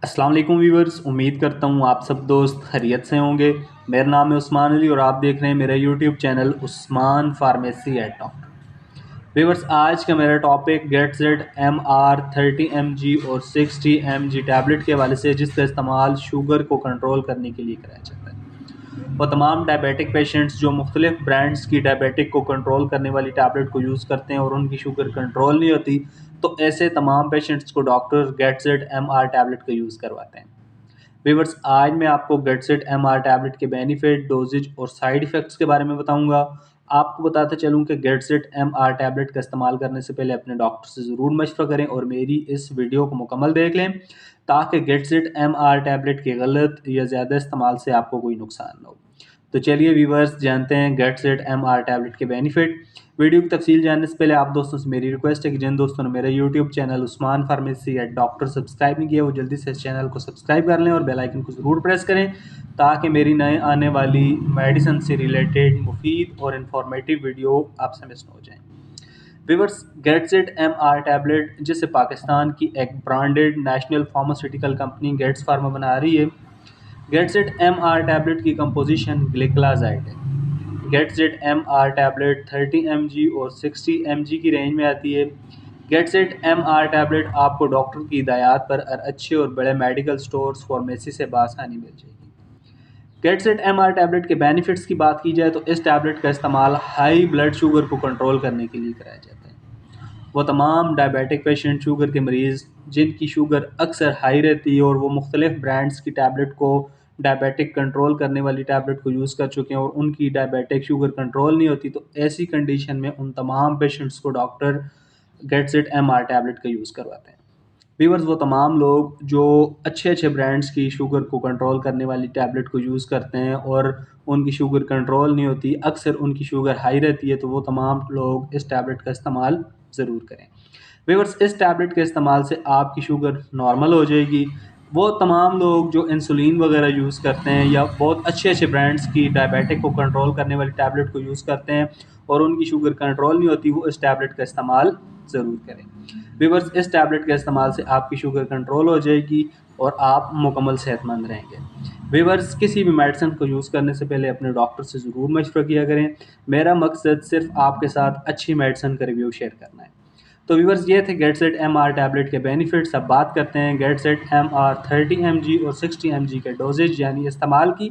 अस्सलाम वालेकुम व्यूवर्स, उम्मीद करता हूँ आप सब दोस्त खैरियत से होंगे। मेरा नाम है उस्मान अली और आप देख रहे हैं मेरा YouTube channel Usman pharmacy eight doctor. Viewers, आज का मेरा topic get set MR 30 mg और 60 mg टैबलेट के हवाले से, जिसका इस्तेमाल शुगर को कंट्रोल करने के लिए कराया जाता है। वो तमाम डायबिटिक पेशेंट्स जो मुख्तलिफ ब्रांड्स की डायबिटिक को कंट्रोल करने वाली टैबलेट को यूज़ करते हैं और उनकी शुगर कंट्रोल नहीं होती, तो ऐसे तमाम पेशेंट्स को डॉक्टर गेटसेट MR टैबलेट का यूज़ करवाते हैं। व्यूअर्स, आज मैं आपको गेटसेट MR टैबलेट के बेनिफिट, डोजेज और साइड इफ़ेक्ट्स के बारे में बताऊंगा। आपको बताते चलूं कि गेटसेट MR टैबलेट का इस्तेमाल करने से पहले अपने डॉक्टर से ज़रूर मशवरा करें और मेरी इस वीडियो को मुकम्मल देख लें, ताकि गेटसेट MR टैबलेट के गलत या ज़्यादा इस्तेमाल से आपको कोई नुकसान ना हो। तो चलिए व्यूवर्स, जानते हैं गेटसेट MR टैबलेट के बेनिफिट। वीडियो की तफसील जानने से पहले आप दोस्तों से मेरी रिक्वेस्ट है कि जिन दोस्तों ने मेरा YouTube channel Usman pharmacy eight doctor subscribe नहीं किया, वो जल्दी से इस चैनल को सब्सक्राइब कर लें और बेल आइकन को ज़रूर प्रेस करें, ताकि मेरी नए आने वाली मेडिसिन से रिलेटेड मुफीद और इंफॉर्मेटिव वीडियो आपसे मिस न हो जाएँ। व्यूअर्स, गेटसेट MR टैबलेट, जिसे पाकिस्तान की एक branded national pharmaceutical company Getz pharma बना रही है, गेटसेट MR टैबलेट की कंपोजिशन ग्लिकलाजाइड है। गेटसेट MR टैबलेट 30 mg और 60 mg की रेंज में आती है। गेटसेट MR टैबलेट आपको डॉक्टर की हिदायत पर अच्छे और बड़े मेडिकल स्टोर्स फार्मेसी से बआसानी मिल जाएगी। गेटसेट MR टैबलेट के बेनिफिट्स की बात की जाए तो इस टैबलेट का इस्तेमाल हाई ब्लड शुगर को कंट्रोल करने के लिए कराया जाता है। वो तमाम डायबिटिक पेशेंट, शुगर के मरीज़ जिनकी शुगर अक्सर हाई रहती है और वो मुख्तलिफ ब्रांड्स की टैबलेट को, डायबिटिक कंट्रोल करने वाली टैबलेट को यूज़ कर चुके हैं और उनकी डायबिटिक शुगर कंट्रोल नहीं होती, तो ऐसी कंडीशन में उन तमाम पेशेंट्स को डॉक्टर गेटसेट MR टैबलेट का यूज़ करवाते हैं। व्यूअर्स, वो तमाम लोग जो अच्छे अच्छे ब्रांड्स की शुगर को कंट्रोल करने वाली टैबलेट को यूज़ करते हैं और उनकी शुगर कंट्रोल नहीं होती, अक्सर उनकी शुगर हाई रहती है, तो वो तमाम लोग इस टैबलेट का इस्तेमाल ज़रूर करें। व्यूअर्स, इस टैबलेट के इस्तेमाल से आपकी शुगर नॉर्मल हो जाएगी। वो तमाम लोग जो इंसुलिन वगैरह यूज़ करते हैं या बहुत अच्छे अच्छे ब्रांड्स की डायबिटिक को कंट्रोल करने वाली टैबलेट को यूज़ करते हैं और उनकी शुगर कंट्रोल नहीं होती, वो इस टैबलेट का इस्तेमाल ज़रूर करें। व्यूअर्स, इस टैबलेट के इस्तेमाल से आपकी शुगर कंट्रोल हो जाएगी और आप मुकम्मल सेहतमंद रहेंगे। व्यूअर्स, किसी भी मेडिसिन को यूज़ करने से पहले अपने डॉक्टर से ज़रूर मशवरा किया करें। मेरा मकसद सिर्फ आपके साथ अच्छी मेडिसिन का रिव्यू शेयर करना है। तो व्यूअर्स, ये थे गेटसेट MR टैबलेट के बेनिफिट्स। अब बात करते हैं गेटसेट MR 30 mg और 60 mg के डोजेज यानी इस्तेमाल की।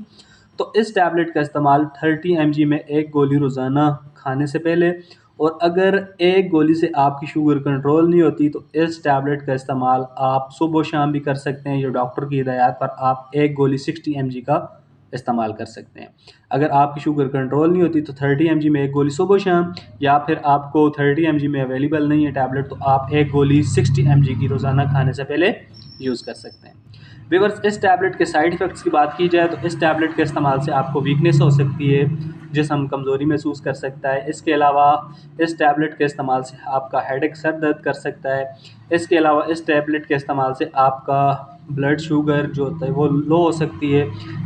तो इस टैबलेट का इस्तेमाल 30 mg में एक गोली रोज़ाना खाने से पहले, और अगर एक गोली से आपकी शुगर कंट्रोल नहीं होती, तो इस टैबलेट का इस्तेमाल आप सुबह शाम भी कर सकते हैं, या डॉक्टर की हिदायत पर आप एक गोली 60 mg का इस्तेमाल कर सकते हैं। अगर आपकी शुगर कंट्रोल नहीं होती तो 30 mg में एक गोली सुबह शाम, या फिर आपको 30 mg में अवेलेबल नहीं है टैबलेट, तो आप एक गोली 60 mg की रोज़ाना खाने से पहले यूज़ कर सकते हैं। व्यूअर्स, इस टैबलेट के साइड इफ़ेक्ट्स की बात की जाए तो इस टैबलेट के इस्तेमाल से आपको वीकनेस हो सकती है, जिस्म कमज़ोरी महसूस कर सकता है। इसके अलावा इस टैबलेट के इस्तेमाल से आपका हेडेक, सर दर्द कर सकता है। इसके अलावा इस टैबलेट के इस्तेमाल से आपका ब्लड शुगर जो होता है वो लो हो सकती है।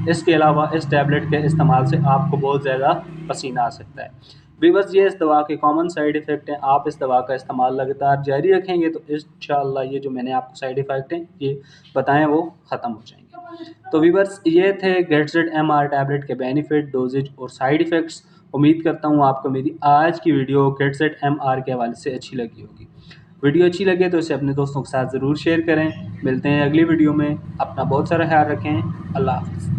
इसके अलावा इस टैबलेट के इस्तेमाल से आपको बहुत ज़्यादा पसीना आ सकता है। व्यूअर्स, ये इस दवा के कॉमन साइड इफ़ेक्ट हैं। आप इस दवा का इस्तेमाल लगातार जारी रखेंगे तो इंशाअल्लाह ये जो मैंने आपको साइड इफ़ेक्ट हैं ये बताएं वो ख़त्म हो जाएंगे। तो व्यूअर्स, ये थे गेटसेट MR टैबलेट के बेनिफिट, डोजेज और साइड इफ़ेक्ट्स। उम्मीद करता हूँ आपको मेरी आज की वीडियो गेटसेट MR के हवाले से अच्छी लगी होगी। वीडियो अच्छी लगे तो इसे अपने दोस्तों के साथ ज़रूर शेयर करें। मिलते हैं अगली वीडियो में। अपना बहुत सारा ख्याल रखें। अल्लाह हाफ़िज़।